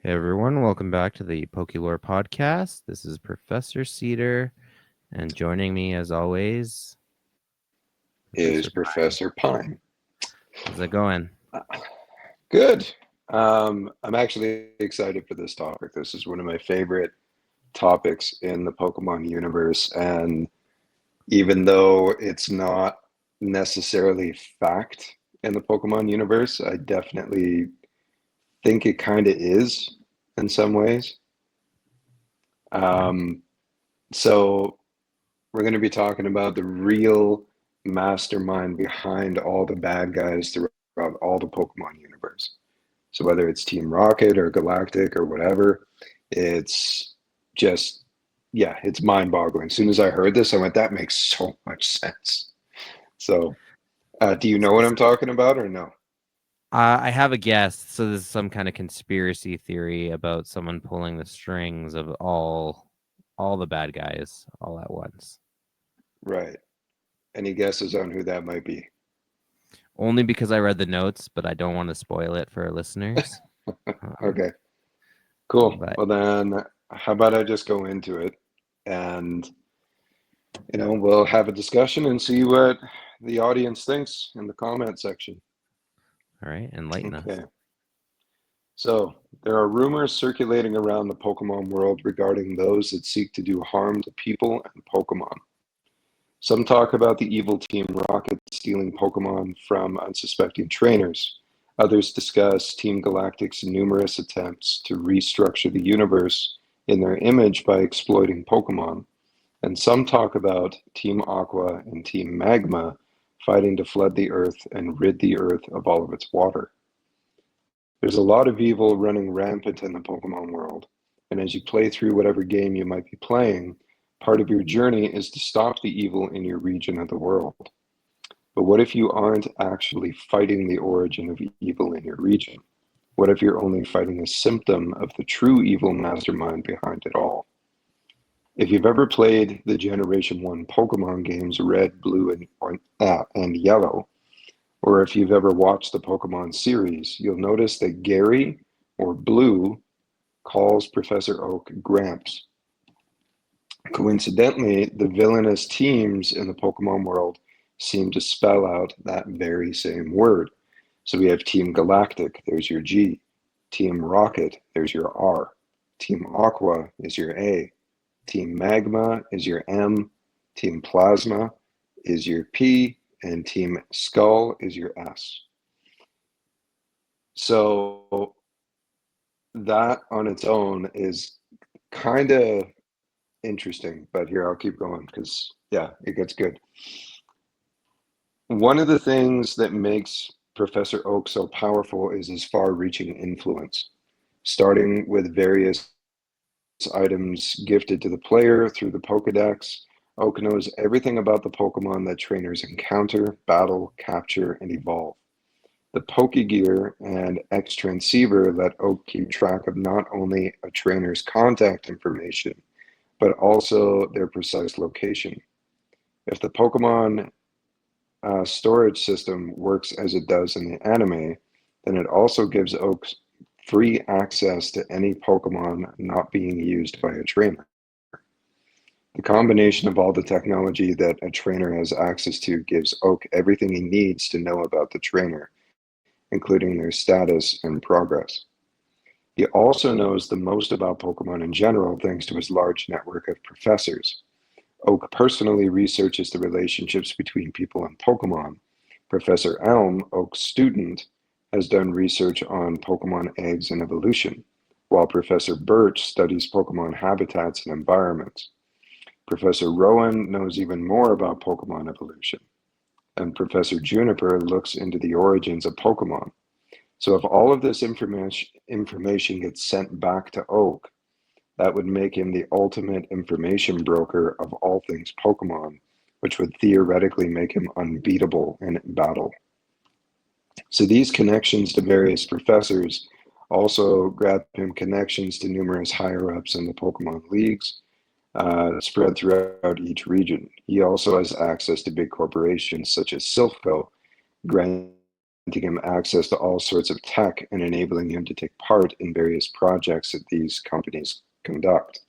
Hey everyone, welcome back to the Pokélore podcast. This is Professor Cedar, and joining me as always, Is Professor Pine. Professor Pine. How's it going? Good. I'm actually excited for this topic. This is one of my favorite topics in the Pokemon universe. And even though it's not necessarily fact in the Pokemon universe, I definitely think it kind of is in some ways. Okay. Um, so we're going to be talking about the real mastermind behind all the bad guys throughout all the Pokemon universe. So whether it's Team Rocket or Galactic or whatever, it's just, yeah, it's mind-boggling. As soon as I heard this, I went, that makes so much sense. So, do you know what I'm talking about or no? I have a guess. So this is some kind of conspiracy theory about someone pulling the strings of all the bad guys all at once. Right. Any guesses on who that might be? Only because I read the notes, but I don't want to spoil it for our listeners. Um, Okay, cool. but Well then, how about I just go into it and, we'll have a discussion and see what the audience thinks in the comment section. all right, enlighten us. Okay. So, there are rumors circulating around the Pokemon world regarding those that seek to do harm to people and Pokemon. Some talk about the evil Team Rocket stealing Pokemon from unsuspecting trainers. Others discuss Team Galactic's numerous attempts to restructure the universe in their image by exploiting Pokemon. And some talk about Team Aqua and Team Magma fighting to flood the Earth and rid the Earth of all of its water. There's a lot of evil running rampant in the Pokemon world, and as you play through whatever game you might be playing, part of your journey is to stop the evil in your region of the world. But what if you aren't actually fighting the origin of evil in your region? What if you're only fighting a symptom of the true evil mastermind behind it all? If you've ever played the Generation 1 Pokemon games Red, Blue, and Yellow, or if you've ever watched the Pokemon series, you'll notice that Gary, or Blue, calls Professor Oak Gramps. Coincidentally, the villainous teams in the Pokemon world seem to spell out that very same word. So we have Team Galactic, there's your G. Team Rocket, there's your R. Team Aqua is your A. Team Magma is your M. Team Plasma is your P. And Team Skull is your S. So that on its own is kind of interesting, but here I'll keep going because, yeah, it gets good. One of the things that makes Professor Oak so powerful is his far reaching influence, starting with various items gifted to the player through the Pokedex. Oak knows everything about the Pokemon that trainers encounter, battle, capture, and evolve. The Pokegear and X-Transceiver let Oak keep track of not only a trainer's contact information, but also their precise location. If the Pokemon storage system works as it does in the anime, then it also gives Oak free access to any Pokemon not being used by a trainer. The combination of all the technology that a trainer has access to gives Oak everything he needs to know about the trainer, including their status and progress. He also knows the most about Pokemon in general thanks to his large network of professors. Oak personally researches the relationships between people and Pokemon. Professor Elm, Oak's student, has done research on Pokemon eggs and evolution, while Professor Birch studies Pokemon habitats and environments. Professor Rowan knows even more about Pokemon evolution, and Professor Juniper looks into the origins of Pokemon. So if all of this information gets sent back to Oak, that would make him the ultimate information broker of all things Pokemon, which would theoretically make him unbeatable in battle. So these connections to various professors also grab him connections to numerous higher-ups in the Pokemon leagues, spread throughout each region. He also has access to big corporations such as Silph Co, granting him access to all sorts of tech and enabling him to take part in various projects that these companies conduct.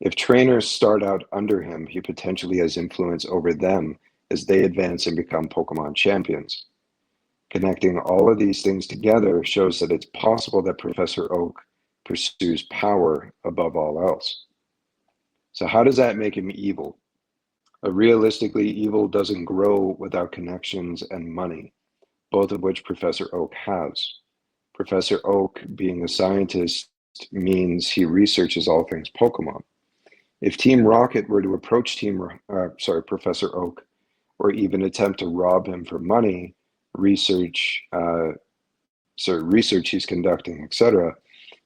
If trainers start out under him, he potentially has influence over them as they advance and become Pokemon champions. Connecting all of these things together shows that it's possible that Professor Oak pursues power above all else. So how does that make him evil? Realistically, evil doesn't grow without connections and money, both of which Professor Oak has. Professor Oak, being a scientist, means he researches all things Pokemon. If Team Rocket were to approach Professor Oak, or even attempt to rob him for money, research he's conducting, etc.,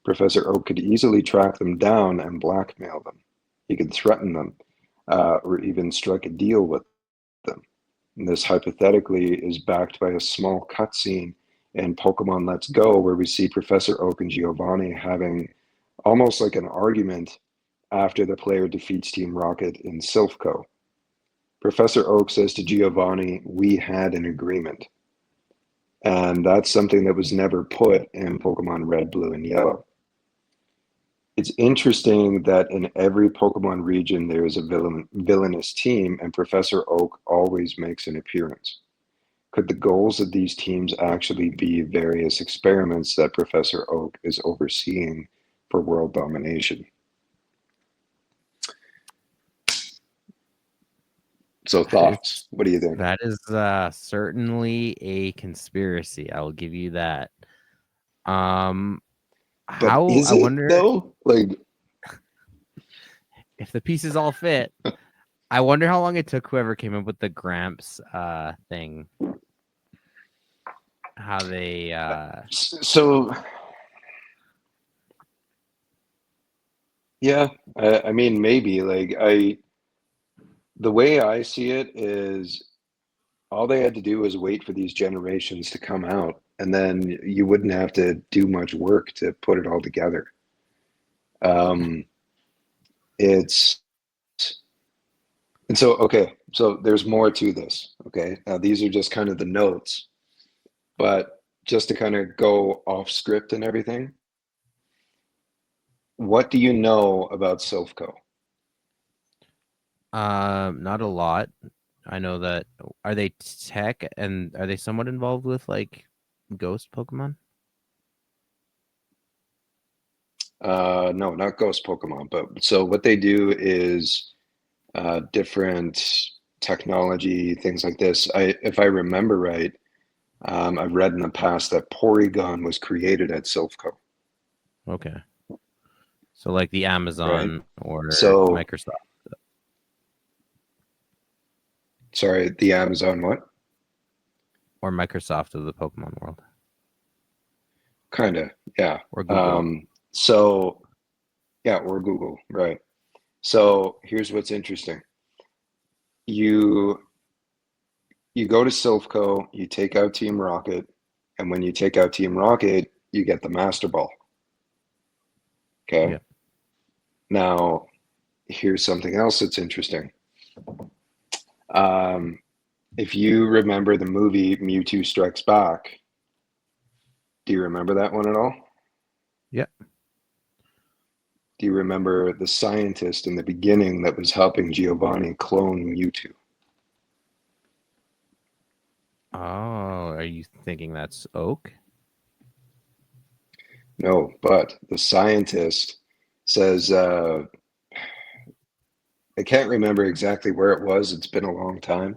Professor Oak could easily track them down and blackmail them. He could threaten them, or even strike a deal with them. And this hypothetically is backed by a small cutscene in Pokemon Let's Go, where we see Professor Oak and Giovanni having almost like an argument after the player defeats Team Rocket in Silph Co. Professor Oak says to Giovanni, "We had an agreement." And that's something that was never put in Pokemon Red, Blue, and Yellow. It's interesting that in every Pokemon region there is a villainous team, and Professor Oak always makes an appearance. Could the goals of these teams actually be various experiments that Professor Oak is overseeing for world domination? So thoughts, what do you think? That is certainly a conspiracy. I will give you that. But is it, though? Like, if the pieces all fit, I wonder how long it took whoever came up with the Gramps thing. How they yeah, I mean, maybe. The way I see it is all they had to do was wait for these generations to come out, and then you wouldn't have to do much work to put it all together. So there's more to this. Okay, now these are just kind of the notes, but just to kind of go off script and everything, what do you know about Silph Co? not a lot. I know that. Are they tech, and are they somewhat involved with like ghost Pokemon? No, not ghost Pokemon, but so what they do is different technology, things like this. If I remember right, I've read in the past that Porygon was created at Silph Co. Okay. So like the Amazon Right. or So Microsoft. sorry, the Amazon what? Or Microsoft of the Pokemon world. Kinda, yeah. Or Google. So yeah, or Google, right. So here's what's interesting. You go to Silph Co, you take out Team Rocket, and when you take out Team Rocket, you get the Master Ball. Okay. Yeah. Now, here's something else that's interesting. If you remember the movie Mewtwo Strikes Back, do you remember that one at all? Yeah. Do you remember the scientist in the beginning that was helping Giovanni clone Mewtwo? Oh, are you thinking that's Oak? No, but the scientist says, I can't remember exactly where it was. It's been a long time.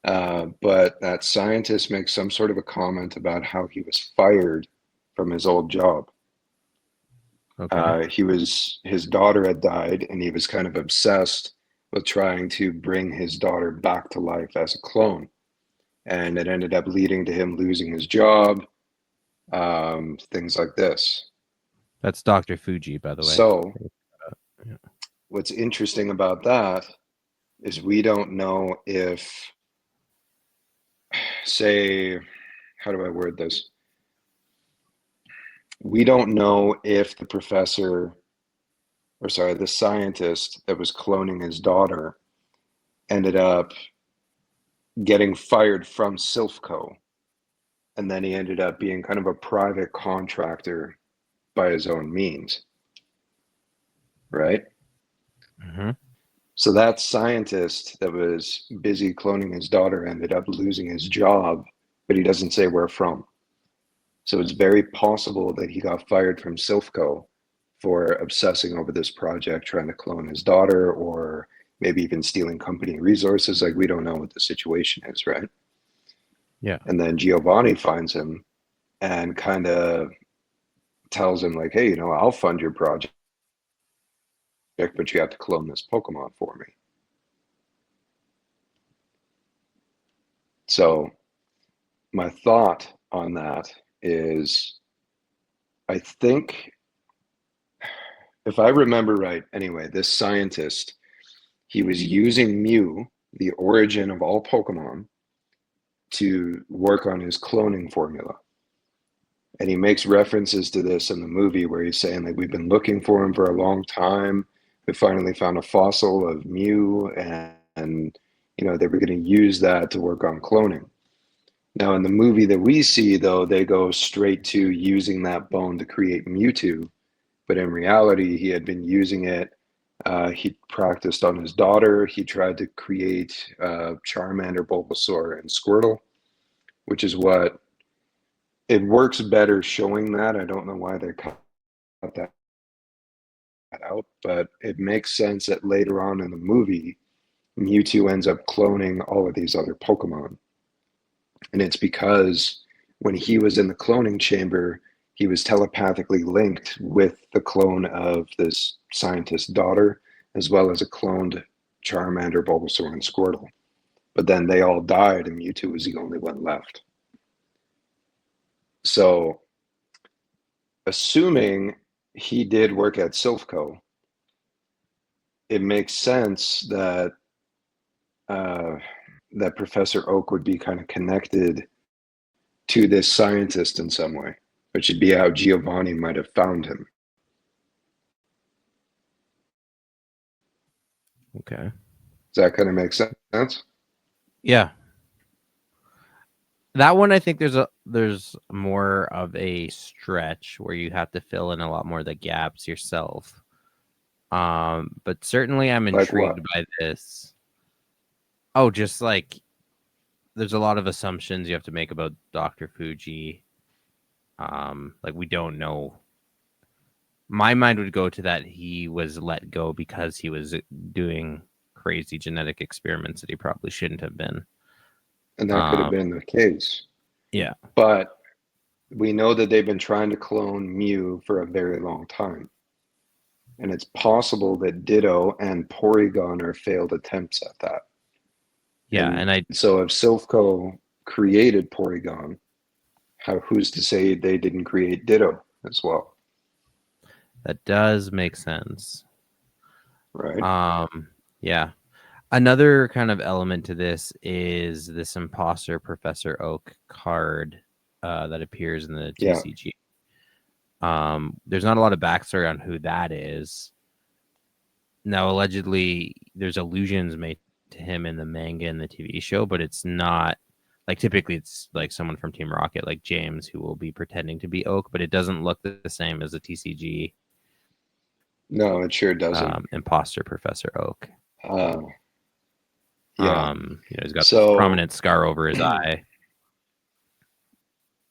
But that scientist makes some sort of a comment about how he was fired from his old job. Okay. His daughter had died, and he was kind of obsessed with trying to bring his daughter back to life as a clone. And it ended up leading to him losing his job, things like this. That's Dr. Fuji, by the way. So Yeah. what's interesting about that is we don't know if, say, how do I word this? We don't know if the scientist that was cloning his daughter ended up getting fired from Silph Co and then he ended up being kind of a private contractor by his own means, right? Hmm. So that scientist that was busy cloning his daughter ended up losing his job, but he doesn't say where from. So it's very possible that he got fired from Silphco for obsessing over this project, trying to clone his daughter, or maybe even stealing company resources. Like, we don't know what the situation is, right? Yeah. And then Giovanni finds him and kind of tells him, like, hey, I'll fund your project, but you have to clone this Pokemon for me. So my thought on that is, I think, if I remember right, anyway, this scientist, he was using Mew, the origin of all Pokemon, to work on his cloning formula. And he makes references to this in the movie where he's saying, like, we've been looking for him for a long time. We finally found a fossil of Mew, and they were going to use that to work on cloning. Now, in the movie that we see, though, they go straight to using that bone to create Mewtwo. But in reality, he had been using it. He practiced on his daughter. He tried to create Charmander, Bulbasaur, and Squirtle, which is what it works better showing that. I don't know why they cut that out, but it makes sense that later on in the movie, Mewtwo ends up cloning all of these other Pokemon. And it's because when he was in the cloning chamber, he was telepathically linked with the clone of this scientist's daughter, as well as a cloned Charmander, Bulbasaur, and Squirtle. But then they all died, and Mewtwo was the only one left. So, assuming he did work at Silphco, it makes sense that that Professor Oak would be kind of connected to this scientist in some way, which would be how Giovanni might have found him. Okay. Does that kind of make sense? Yeah. That one, I think there's more of a stretch where you have to fill in a lot more of the gaps yourself. But certainly I'm Like what? intrigued by this. Oh, just like there's a lot of assumptions you have to make about Dr. Fuji. Like, we don't know. My mind would go to that he was let go because he was doing crazy genetic experiments that he probably shouldn't have been. And that could have been the case. Yeah. But we know that they've been trying to clone Mew for a very long time. And it's possible that Ditto and Porygon are failed attempts at that. Yeah, so if Silphco created Porygon, who's to say they didn't create Ditto as well? That does make sense. Right. Yeah. Another kind of element to this is this imposter Professor Oak card that appears in the TCG. There's not a lot of backstory on who that is. Now, allegedly, there's allusions made to him in the manga and the TV show, but it's not like, typically it's like someone from Team Rocket, like James, who will be pretending to be Oak, but it doesn't look the same as the TCG. No, it sure doesn't. Imposter Professor Oak. Yeah. He's got this prominent scar over his eye.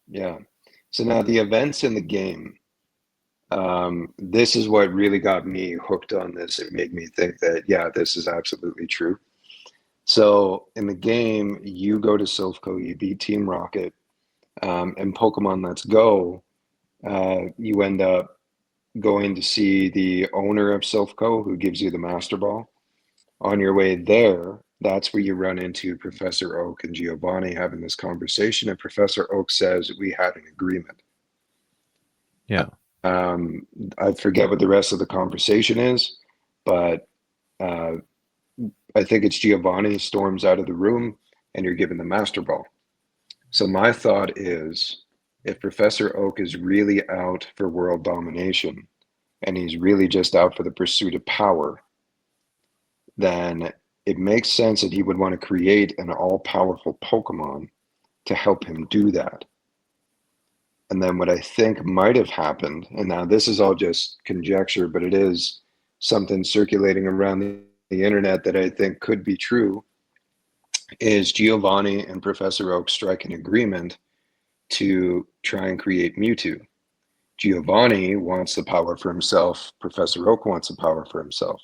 Yeah. So now the events in the game, this is what really got me hooked on this. It made me think that, yeah, this is absolutely true. So in the game, you go to Silphco, you beat Team Rocket, and Pokemon Let's Go, you end up going to see the owner of Silphco, who gives you the Master Ball. On your way there, that's where you run into Professor Oak and Giovanni having this conversation, and Professor Oak says, we had an agreement. Yeah. I forget what the rest of the conversation is, but I think it's Giovanni storms out of the room and you're given the Master Ball. So my thought is, if Professor Oak is really out for world domination and he's really just out for the pursuit of power, then it makes sense that he would want to create an all-powerful Pokemon to help him do that. And then what I think might have happened, and now this is all just conjecture, but it is something circulating around the internet that I think could be true, is Giovanni and Professor Oak strike an agreement to try and create Mewtwo. Giovanni wants the power for himself. Professor Oak wants the power for himself.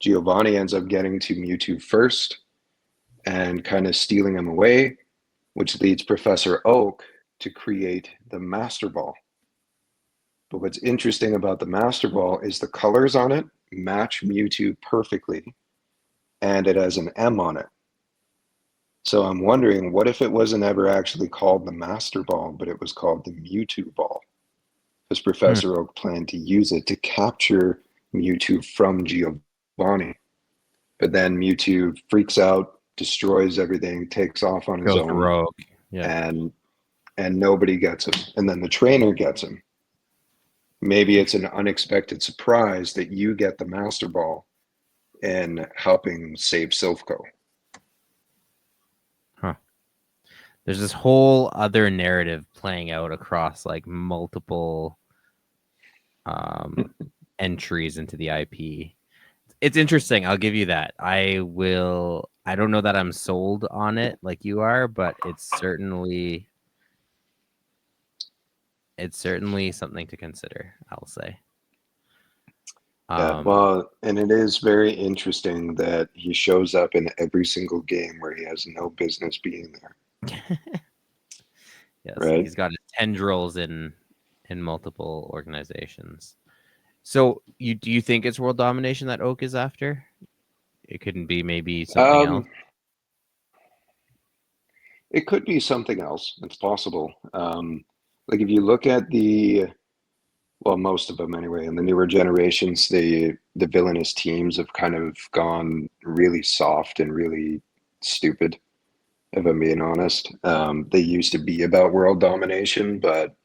Giovanni ends up getting to Mewtwo first and kind of stealing him away, which leads Professor Oak to create the Master Ball. But what's interesting about the Master Ball is the colors on it match Mewtwo perfectly, and it has an M on it. So I'm wondering, what if it wasn't ever actually called the Master Ball, but it was called the Mewtwo Ball? Because Professor Oak planned to use it to capture Mewtwo from Giovanni. But then Mewtwo freaks out, destroys everything, takes off on his Goes own. rogue. Yeah. And nobody gets him. And then the trainer gets him. Maybe it's an unexpected surprise that you get the Master Ball in helping save Silph Co. Huh. There's this whole other narrative playing out across like multiple entries into the IP. It's interesting. I'll give you that. I don't know that I'm sold on it like you are, but it's certainly something to consider, I'll say. Yeah, well, and it is very interesting that he shows up in every single game where he has no business being there. Yes, right? He's got his tendrils in multiple organizations. So do you think it's world domination that Oak is after? It couldn't be maybe something else? It could be something else. It's possible. Like if you look at most of them anyway, in the newer generations, the villainous teams have kind of gone really soft and really stupid, if I'm being honest. They used to be about world domination, but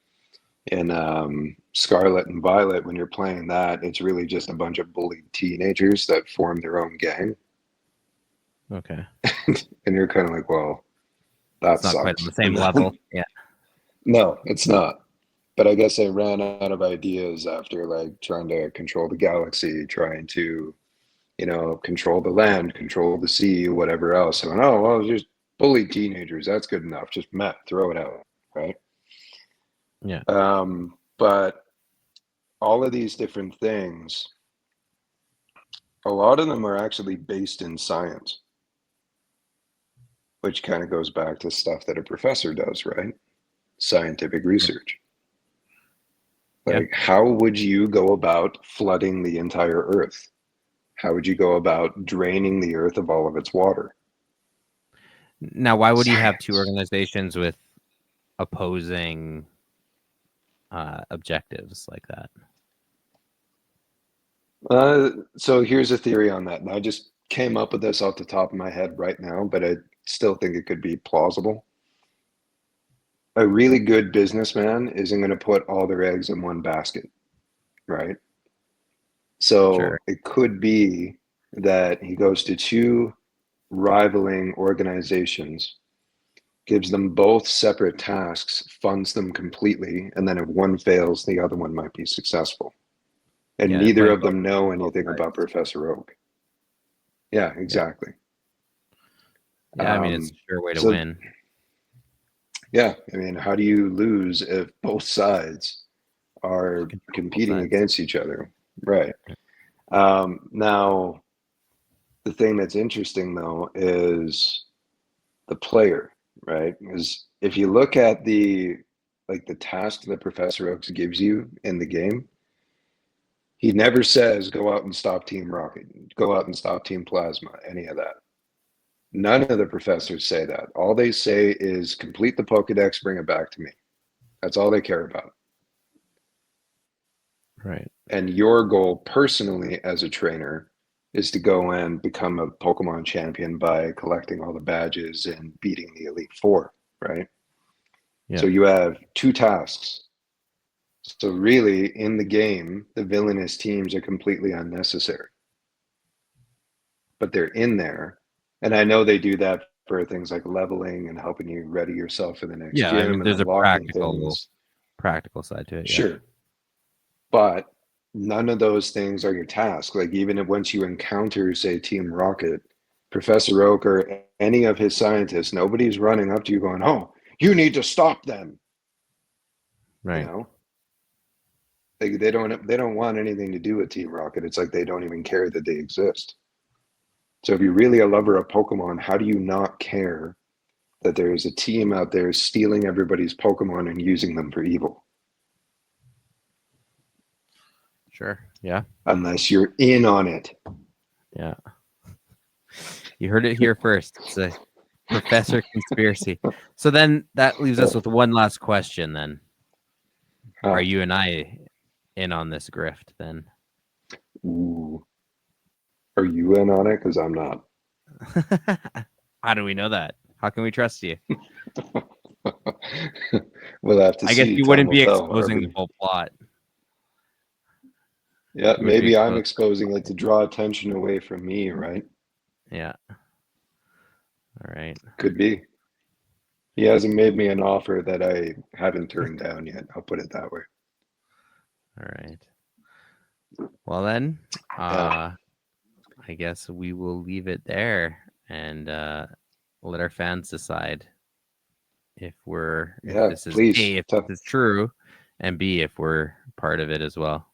in Scarlet and Violet, when you're playing that, it's really just a bunch of bullied teenagers that form their own gang. Okay. And you're kind of like, well, that it's not sucks. Quite on the same level. Yeah. No, it's not. But I guess I ran out of ideas after like trying to control the galaxy, trying to, control the land, control the sea, whatever else. I went, oh, well, just bully teenagers. That's good enough. Just throw it out. Right. Yeah. But all of these different things, a lot of them are actually based in science, which kind of goes back to stuff that a professor does, right? Scientific research. Like, how would you go about flooding the entire earth? How would you go about draining the earth of all of its water? Now, why would you have two organizations with opposing objectives like that? So here's a theory on that. And I just came up with this off the top of my head right now, but I still think it could be plausible. A really good businessman isn't going to put all their eggs in one basket, right? So It could be that he goes to two rivaling organizations, gives them both separate tasks, funds them completely, and then if one fails, the other one might be successful. And neither of them know anything about Professor Oak. Yeah, exactly. Yeah, I mean, it's a sure way to win. Yeah, I mean, how do you lose if both sides are competing against each other? Right. Now, the thing that's interesting, though, is the player, right? Because if you look at the task that Professor Oaks gives you in the game, he never says, go out and stop Team Rocket, go out and stop Team Plasma, any of that. None of the professors say that. All they say is complete the Pokedex, bring it back to me. That's all they care about. Right. And your goal personally as a trainer is to go and become a Pokemon champion by collecting all the badges and beating the Elite Four, right? Yeah. So you have two tasks. So really, in the game, the villainous teams are completely unnecessary. But they're in there. And I know they do that for things like leveling and helping you ready yourself for the next Yeah, I gym mean, and there's a unlocking things. practical side to it. Yeah. Sure. But none of those things are your task. Like even once you encounter, say, Team Rocket, Professor Oak or any of his scientists, nobody's running up to you going, "Oh, you need to stop them." Right. You know, they don't want anything to do with Team Rocket. It's like they don't even care that they exist. So if you're really a lover of Pokemon, how do you not care that there's a team out there stealing everybody's Pokemon and using them for evil? Sure. Yeah. Unless you're in on it. Yeah. You heard it here first. It's a Professor Conspiracy. So then that leaves us with one last question then. Are you and I in on this grift then? Ooh. Are you in on it? Because I'm not. How do we know that? How can we trust you? We'll have to see. I guess you Time wouldn't will be tell. exposing the whole plot. Yeah, You wouldn't be maybe I'm exposing exposing it to draw attention away from me, right? Yeah. All right. Could be. He hasn't made me an offer that I haven't turned down yet. I'll put it that way. All right. Well then, Yeah. I guess we will leave it there and let our fans decide if Yeah, this is please. A, if this is true, and B, if we're part of it as well.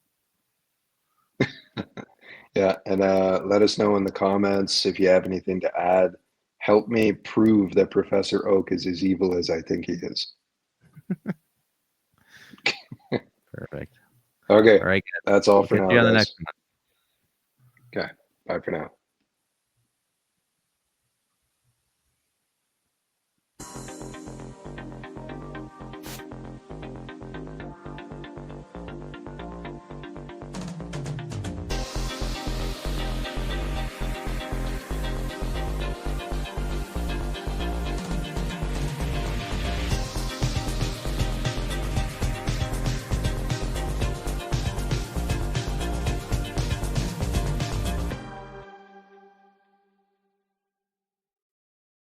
Yeah, and let us know in the comments if you have anything to add. Help me prove that Professor Oak is as evil as I think he is. Perfect. Okay. All right. That's all for Catch now, you on the guys. next one. Okay. Bye for now.